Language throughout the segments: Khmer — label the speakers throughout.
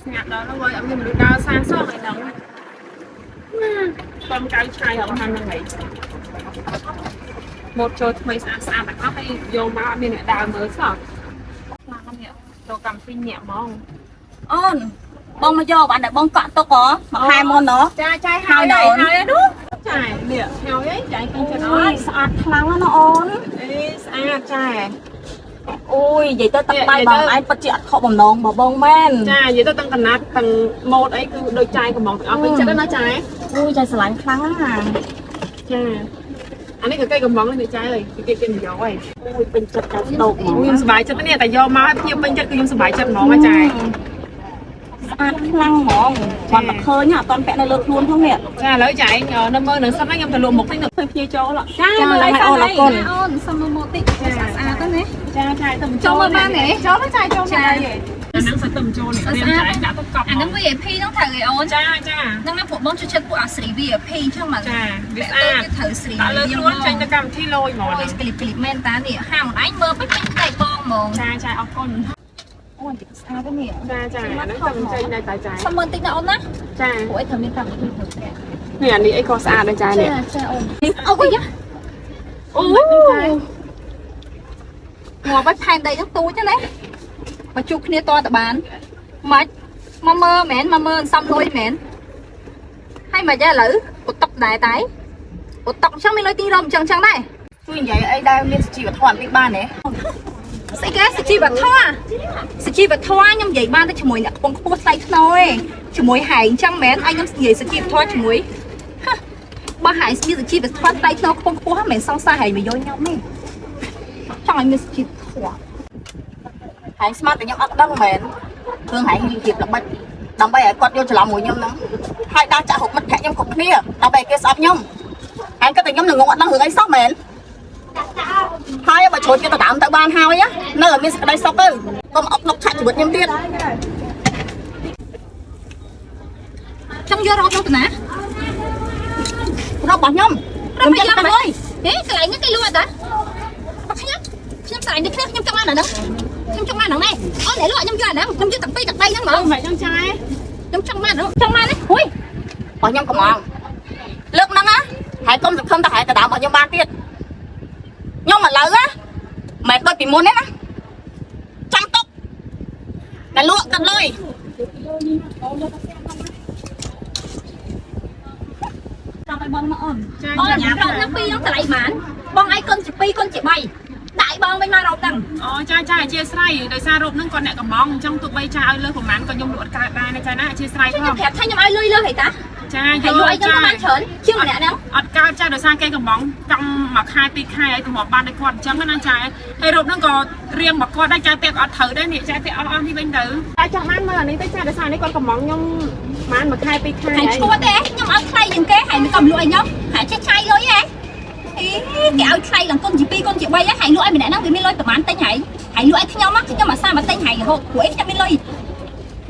Speaker 1: Ngặt đó nó gọi ông mình đo sang số này nóng con cái chai không hàng ngày một chỗ mấy sáng sáng mà có hay vô mà bên này đào mới sao làm không nhỉ đồ cầm pin nhẹ mong
Speaker 2: ôn bông mà vô bạn đã bông cọ tôi có mà hai môn đó
Speaker 1: chai
Speaker 2: hai đầu
Speaker 1: hai đúng chai nè heo ấy chai con cho nó
Speaker 2: sạch lắm nó ôn
Speaker 1: chai
Speaker 2: ui vậy tôi tắt tay bằng anh bắt chuyện họ bằng nón bảo bông men
Speaker 1: chai vậy tôi tăng cần nát tầng một ấy cứ đôi chai của mong ở bên chân đó nó chai
Speaker 2: ui chai sạch lắm à
Speaker 1: chai anh ấy cái cây cầm bóng lên thì trái ơi cái cây mình gió ấy
Speaker 2: ui bên chật cái đầu
Speaker 1: nhungสบายចិត្តនេះតែយកមកខ្ញុំពេញចិត្តគឺខ្ញុំសบายចិត្តហ្មងអាចារ្យ
Speaker 2: ស្អាតខ្លាំងហ្មងគាត់តែឃើញអត់តន់ពាក់នៅលើខ្លួនផងនេះ
Speaker 1: ចាឥឡូវចាឯងនៅមើលនឹងសិនណាខ្ញុំទៅលក់មុខតិចនឹងឃើញភ្ញៀវចូលចា
Speaker 2: មើលឲ្យអូនអរគុណ
Speaker 3: អូនសុំមើលម៉ូតិចស្អាតស្អាតទៅណា
Speaker 1: ចាចាទៅ
Speaker 3: ចូលមើលបានទេ
Speaker 1: ចូលទៅចាចូលមកដែរអាហ្នឹងសិតទៅចូលនេះរៀនចាដាក់ទៅកប់
Speaker 3: អាហ្នឹង VIP ហ្នឹងត្រូវឯអូន
Speaker 1: ចាចា
Speaker 3: ហ្នឹងណាពួកបងជួយចិត្តពួកអាស្រី VIP អញ្ចឹងមក
Speaker 1: ចាវាស្អាត
Speaker 3: ត្រូវស្រី
Speaker 1: ដល់លើខ្លួនចេញទៅកម្មវិធីលយហ្មង
Speaker 3: អូយក្លីបក្លីបមែនតានេះហាមអញមើលពេញតែបងហ្មង
Speaker 1: ចាចាអរគុណ
Speaker 2: អូនស្អាតទេនេះ
Speaker 1: ចាចាហ្នឹងទៅចេញដែរតែចា
Speaker 3: សុំមើលតិចណាអូនណា
Speaker 1: ចា
Speaker 3: ពួកឯងត្រូវមានកម្មវិធីធ្វើផ្ទះ
Speaker 1: នេះអានេះអីក៏ស្អាតដែរចានេះ
Speaker 3: ចាអូននេះអូយ
Speaker 1: អូ
Speaker 3: ងាប់ឲ្យផែនដីហ្នឹងទូចណាមកជួបគ្នាតតបានមិនមកមើលមែនមកមើលសំលុយមែនហើយមិនឥឡូវពុតតុកដែរតែពុតតុកអញ្ចឹងមានលុយទីរមអញ្ចឹងដែរ
Speaker 2: គឺនិយាយអីដែលមានសុជីវធម៌ពីបានទេ
Speaker 3: ស្អីគេសុជីវធម៌សុជីវធម៌ខ្ញុំនិយាយបានតែជាមួយអ្នកកំពុងខ្ពស់ថ្លៃថ្នូរឯងជាមួយហែងអញ្ចឹងមែនអញខ្ញុំនិយាយសុជីវធម៌ជាមួយបើហែងមានសុជីវធម៌ថ្លៃថ្នូរខ្ពស់ខ្ពស់ហ្នឹងមិនសង្សារហែងវាយកខ្ញុំទេចង់ឲ្យមានសុជីវធម៌
Speaker 2: ហែងស្មាត់តែខ្ញុំអត់ដឹងមែនរឿងហែងរៀបរៀបល្បិចដើម្បីឲ្យគាត់យកច្រឡំមួយខ្ញុំហ្នឹងហើយដល់ចាក់ហុកមិត្តភក្តិខ្ញុំគ្រប់គ្នាដើម្បីគេស្អប់ខ្ញុំហែងគាត់តែខ្ញុំនឹងងងអត់ដឹងរឿងអីសោះមែនហើយបើជួយគេទៅតាមទៅបានហើយនៅតែមានសេចក្តីសុខទៅកុំអុកលុកឆាក់ជីវិតខ្ញុំទៀត
Speaker 3: ចង់យករ៉ូបនោះទៅណា
Speaker 2: រ៉ូបរបស់ខ្ញុំ
Speaker 3: ខ្ញុំយកទៅហើយកន្លែងនេះគេលក់អត់តាខ្ញុំស្អាតនេះខ្ញុំចង់បានអាហ្នឹងខ្ញុំចង់បានអាហ្នឹងអូនអ្នកលក់ខ្ញុំយកអាហ្នឹងខ្ញុំយកតាំងពីតាំង3ហ្នឹងហ្មង
Speaker 1: មិនចង់ចាយ
Speaker 3: ខ្ញុំចង់បានចង់បាននេះហួយ
Speaker 2: របស់ខ្ញុំកំងលើកហ្នឹងណាហើយកុំសង្ឃឹមតែហែកទៅតាមរបស់ខ្ញុំបានទៀតខ្ញុំឥឡូវណាមិនដូចពីមុនទេណាចាំទុកតែលក់កាត់លុយ
Speaker 3: ចាំឲ្យបងមកអូនអូនញ៉ាំរ៉ូបហ្នឹងពីរហ្នឹងតម្លៃបានបងឯងគុណជា2គុណជា3ដាក់ឲ្យបងវិញមករ៉ូបហ្នឹង
Speaker 1: អូចាចាអធិស្ឋានដោយសាររ៉ូបហ្នឹងគាត់អ្នកកំងអញ្ចឹងទោះបីចាឲ្យលើប្រហែលក៏ខ្ញុំលក់អត់កើតដែរណាចាណាអធិស្ឋាន
Speaker 3: ខ្ញុំប្រាប់ថាខ្ញុំឲ្យលុយលើហីតា
Speaker 1: ចា
Speaker 3: យកលុយខ្ញុំបានច្រើនជាងម្នាក់ហ្នឹង
Speaker 1: អត់កើតចាដោយសារគេកំងចង់មួយខែពីរខែឲ្យទៅមកបានឲ្យគាត់អញ្ចឹងណាចាហើយរ៉ូបហ្នឹងក៏រៀងមកគាត់ដែរចាតែក៏អត់ត្រូវដែរនេះចាតែអស់នេះវិញទៅតែចង់បានមើលអានេះទៅចាដោយសារនេះគាត់កំងខ្ញុំបានមួយខែពីរខែ
Speaker 3: ហើយឈួតទេខ្ញុំឲ្យថ្លៃជាងគេហើយមិនក៏លក់ឲ្យខ្ញុំហើយចេះឆៃលុយហ៎គេឲ្យថ្លៃឡើងគុណជា2គុណជា3ហើយលក់ឲ្យម្នាក់ហ្នឹងវាមានលុយប្រហែលទិញហើយលក់ឲ្យខ្ញុំខ្ញុំអាសាមកទិញហើយរហូតព្រោះខ្ញុំមានលុយ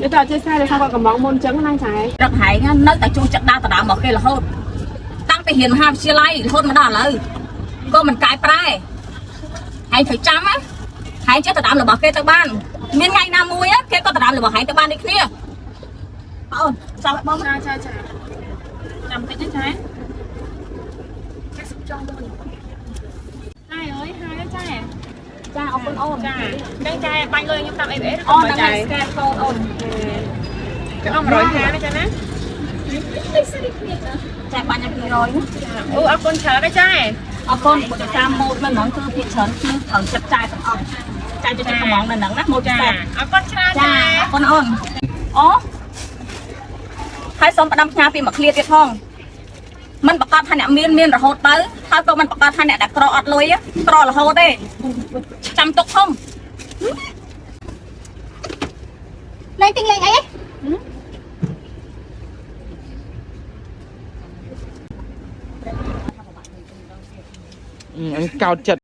Speaker 1: យកទៅអធិស្ឋានដោយសារគាត់កំងមុនអញ្ចឹងណាចា
Speaker 2: រឹកហែងនៅតែជួសចិត្តដើរដដើមមកគេរហូតតាំងពីរៀនមហាវិទ្យាល័យរហូតមកដល់ឥឡូវក៏មិនកែប្រែហើយត្រូវចាំណាហើយចេះដដើមរបស់គេទៅបានមានថ្ងៃណាមួយគេក៏ដដើមរបស់ហែងទៅបានដូចគ្នាអូនចាំឲ្យបង
Speaker 1: ចាចាចាចាំតិចណាចាគេសុំចង់មួយហើយអើយហើយចា
Speaker 2: ចាអរគុណអូន
Speaker 1: ចាចឹងចាបាញ់លុយខ្ញុំតាម ABS
Speaker 2: អូនđang scan codeអូន
Speaker 1: គឺអស់150ណាចាណា
Speaker 2: ចាបាញ់ឲ្យ200ណា
Speaker 1: អូអរគុណច្រើនណាចា
Speaker 2: អរគុណបើតាមម៉ូតមិនហ្មងគឺភាគច្រើនគឺត្រូវចិត្តចាយទាំងអស់ចាយទៅចិត្តកំងនៅហ្នឹងណាម៉ូតចា
Speaker 1: អរគុណច្រើន
Speaker 2: ចាអរគុណអូនអូហើយសូមផ្ដាំផ្ញើពីមួយឃ្លាទៀតផងมันប្រកាសថាអ្នកមានរហូតទៅហើយក៏มันប្រកាសថាអ្នកដែលក្រអត់លុយក្ររហូតទេចាំទុកផង
Speaker 3: លេងទិញលេងអី
Speaker 4: អញកោតចិត្ត